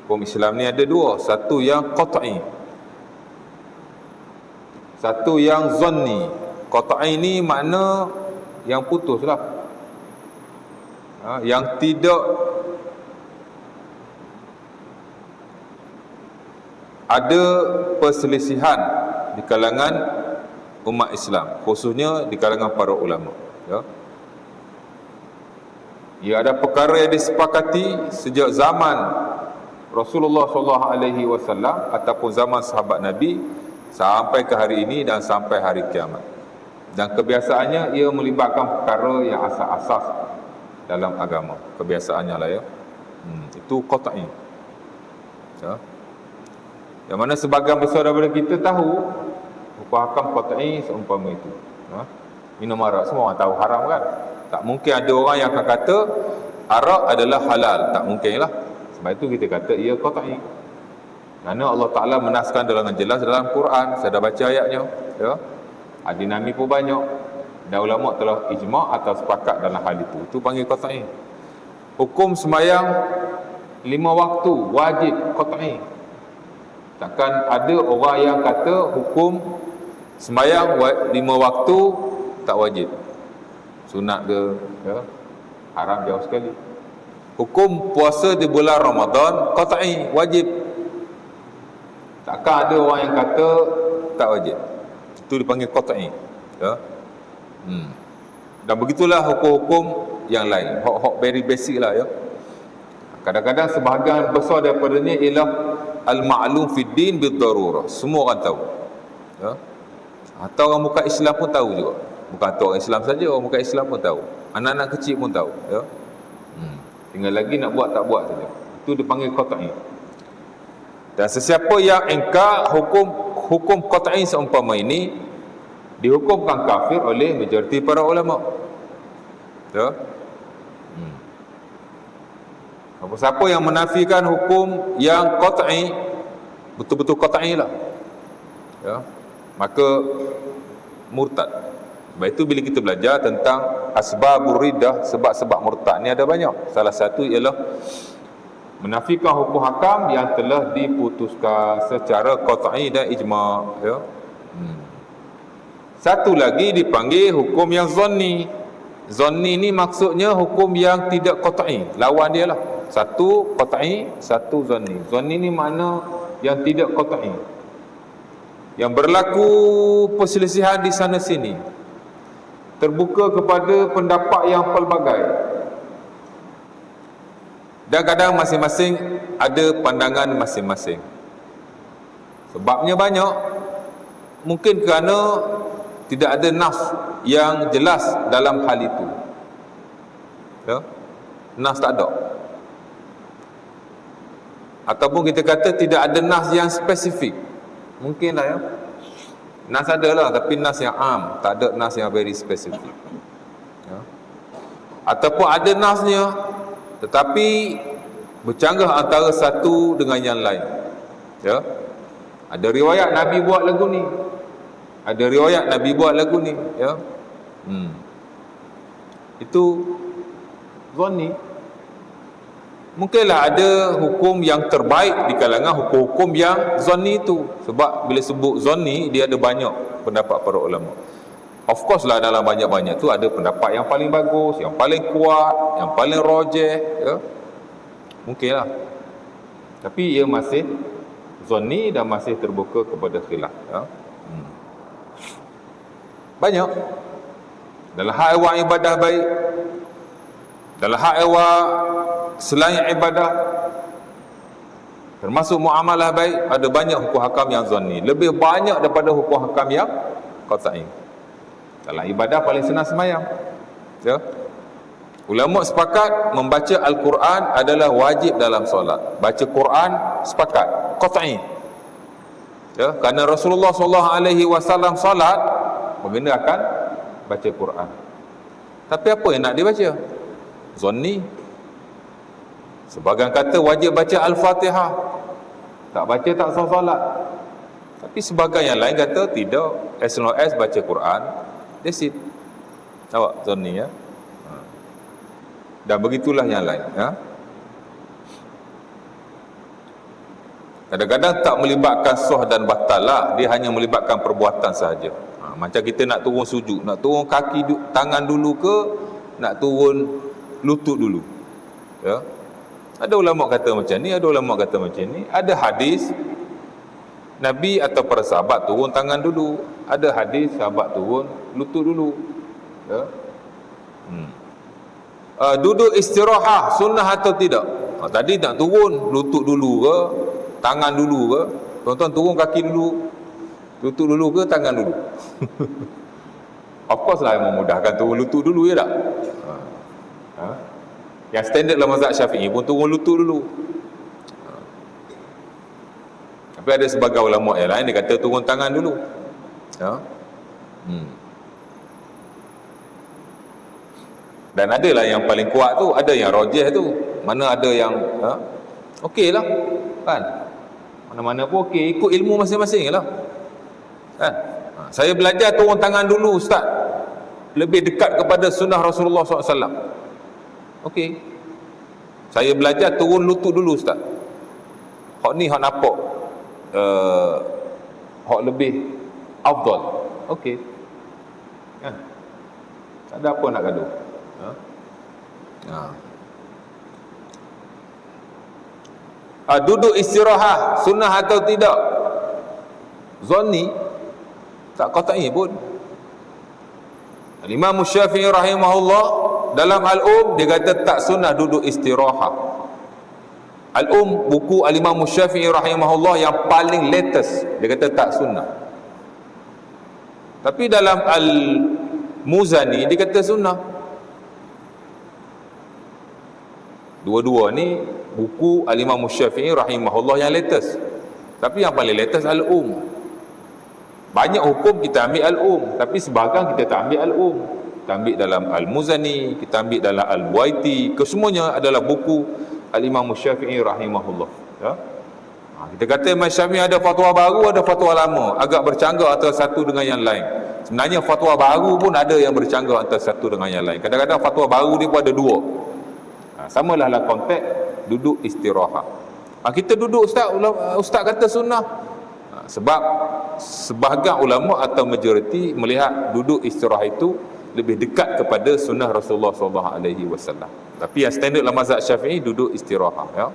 Hukum Islam ni ada dua. Satu yang qat'i, satu yang zanni. Qat'i ni makna yang putus lah, yang tidak ada perselisihan di kalangan umat Islam, khususnya di kalangan para ulama. Ia ada perkara yang disepakati sejak zaman Rasulullah SAW ataupun zaman sahabat Nabi sampai ke hari ini dan sampai hari kiamat. Dan kebiasaannya ia melibatkan perkara yang asas-asas dalam agama. Kebiasaannya lah ya. Itu qat'i. Yang mana sebagian besar daripada kita tahu hukum hakam qat'i seumpama itu. Minum arak, semua orang tahu haram kan? Tak mungkin ada orang yang akan kata arak adalah halal. Tak mungkin lah. Sebab itu kita kata ia qat'i. Kerana Allah Ta'ala menaskan dengan jelas dalam Quran. Saya dah baca ayatnya, ya. Hadis Nabi pun banyak, dan ulama telah ijma' atau sepakat dalam hal itu. Itu panggil qat'i. Hukum sembahyang 5 waktu wajib qat'i. Takkan ada orang yang kata hukum sembahyang 5 waktu tak wajib, sunat ke, ya, haram jauh sekali. Hukum puasa di bulan Ramadan qat'i, wajib. Takkan ada orang yang kata tak wajib. Itu dipanggil qat'i, ya. Dan begitulah hukum-hukum yang lain, hak-hak very basic lah, ya. Kadang-kadang sebahagian besar daripadanya ialah al-ma'lum fid din bid-darurah. Semua orang tahu, ya. Atau orang bukan Islam pun tahu juga. Bukan tu orang Islam saja, orang bukan Islam pun tahu. Anak-anak kecil pun tahu, ya. Tinggal lagi nak buat tak buat saja. Itu dipanggil qat'i. Dan sesiapa yang engkar hukum qat'i seumpama ini, dihukumkan kafir oleh majoriti para ulama. Ya. Siapa yang menafikan hukum yang qat'i, betul-betul qat'i lah, ya, maka murtad. Sebab itu bila kita belajar tentang asbabur riddah, sebab-sebab murtad ni ada banyak. Salah satu ialah menafikan hukum hakam yang telah diputuskan secara qat'i dan ijma', ya. Satu lagi dipanggil hukum yang zanni. Zanni ni maksudnya hukum yang tidak qat'i, lawan dia lah. Satu qat'i, satu zanni. Zanni ni makna yang tidak qat'i, yang berlaku perselisihan di sana sini, terbuka kepada pendapat yang pelbagai, dan kadang masing-masing ada pandangan masing-masing. Sebabnya banyak. Mungkin kerana tidak ada nas yang jelas dalam hal itu, ya? Nas tak ada. Ataupun kita kata tidak ada nas yang spesifik. Mungkinlah, ya. Nas ada lah, tapi nas yang am, tak ada nas yang very spesifik, ya. Ataupun ada nasnya tetapi bercanggah antara satu dengan yang lain, ya. Ada riwayat Nabi buat lagu ni, ada riwayat Nabi buat lagu ni, ya. Itu zanni. Mungkinlah ada hukum yang terbaik di kalangan hukum-hukum yang zanni itu. Sebab bila sebut zanni, dia ada banyak pendapat para ulama. Of course lah, dalam banyak-banyak tu ada pendapat yang paling bagus, yang paling kuat, yang paling rajih, ya. Mungkinlah. Tapi ia masih zanni dan masih terbuka kepada khilaf, ya. Banyak. Dalam hak awak ibadah baik, dalam hak awak selain ibadah, termasuk muamalah baik, ada banyak hukum hakam yang zanni, lebih banyak daripada hukum hakam yang qat'i. Dalam ibadah paling senang sembahyang, ya. Ulama sepakat membaca Al-Quran adalah wajib dalam solat. Baca Quran sepakat qat'i, ya, kerana Rasulullah SAW solat menggunakan baca Quran. Tapi apa yang nak dibaca? Zanni. Sebagian kata wajib baca Al-Fatihah, tak baca tak sah solat. Tapi sebagian yang lain kata tidak, as long as baca Quran, that's it. Awak zanni, ya. Dan begitulah yang lain, ya. Kadang-kadang tak melibatkan sah dan batal lah, dia hanya melibatkan perbuatan sahaja. Macam kita nak turun sujud, nak turun kaki tangan dulu ke nak turun lutut dulu, ya. Ada ulama kata macam ni, ada ulama kata macam ni. Ada hadis Nabi atau para sahabat turun tangan dulu, ada hadis sahabat turun lutut dulu, ya. Duduk istirahat sunnah atau tidak? Tadi nak turun lutut dulu ke tangan dulu ke? Tuan-tuan turun kaki dulu, lutut dulu ke tangan dulu? Of course lah memudahkan turun lutut dulu, ya tak? Yang standard dalam mazhab Syafi'i pun turun lutut dulu. Tapi ada sebagai ulama yang lain dia kata turun tangan dulu, ya. Dan ada lah yang paling kuat tu, ada yang rajih tu, mana ada yang okey lah kan, mana-mana pun okey, ikut ilmu masing-masing lah kan. Saya belajar turun tangan dulu ustaz, lebih dekat kepada sunnah Rasulullah SAW. Okey, saya belajar turun lutut dulu ustaz, hak ni hak nampak hak lebih afdal. Okey kan, tak ada apa nak gaduh. Duduk istirahat sunnah atau tidak? Zanni, tak qat'i pun. Imam Syafi'i rahimahullah dalam Al-Um dia kata tak sunnah duduk istirahat. Al-Um, buku Al-Imam Syafi'i rahimahullah yang paling latest, dia kata tak sunnah. Tapi dalam Al-Muzani dia kata sunnah. Dua-dua ni buku Al-Imam Syafi'i rahimahullah yang latest. Tapi yang paling latest Al-Um. Banyak hukum kita ambil Al-Um, tapi sebahagian kita tak ambil Al-Um. Kita ambil dalam Al-Muzani, kita ambil dalam Al-Buaiti, kesemuanya adalah buku Al-Imam Syafi'i rahimahullah, ya. Kita kata Imam Syafi'i ada fatwa baru, ada fatwa lama, agak bercanggah antara satu dengan yang lain. Sebenarnya fatwa baru pun ada yang bercanggah antara satu dengan yang lain. Kadang-kadang fatwa baru dia pun ada dua. Samalah lah konteks duduk istirahat. Kita duduk ustaz kata sunnah. Sebab sebahagian ulama atau majoriti melihat duduk istirahat itu lebih dekat kepada sunnah Rasulullah SAW. Tapi yang standard dalam mazhab Syafi'i duduk istirahat, ya.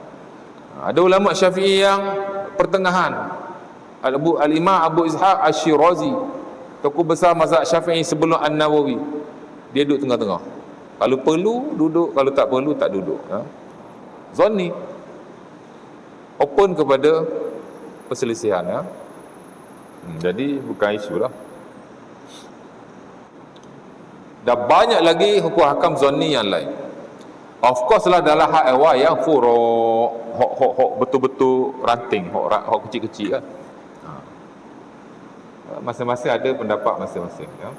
Ada ulama Syafi'i yang pertengahan. Al-Imam Abu Ishaq Asy-Syirazi, tokoh besar mazhab Syafi'i sebelum An-Nawawi, dia duduk tengah-tengah. Kalau perlu duduk, kalau tak perlu tak duduk, ya. Zanni, open kepada perselisihan, ya. Jadi bukan isu lah. Dan banyak lagi hukum hakam zanni yang lain. Of course lah dalam hak awal yang furu' hok betul-betul ranting, hok kecil-kecil kan. Masing-masing ada pendapat masing-masing, ya.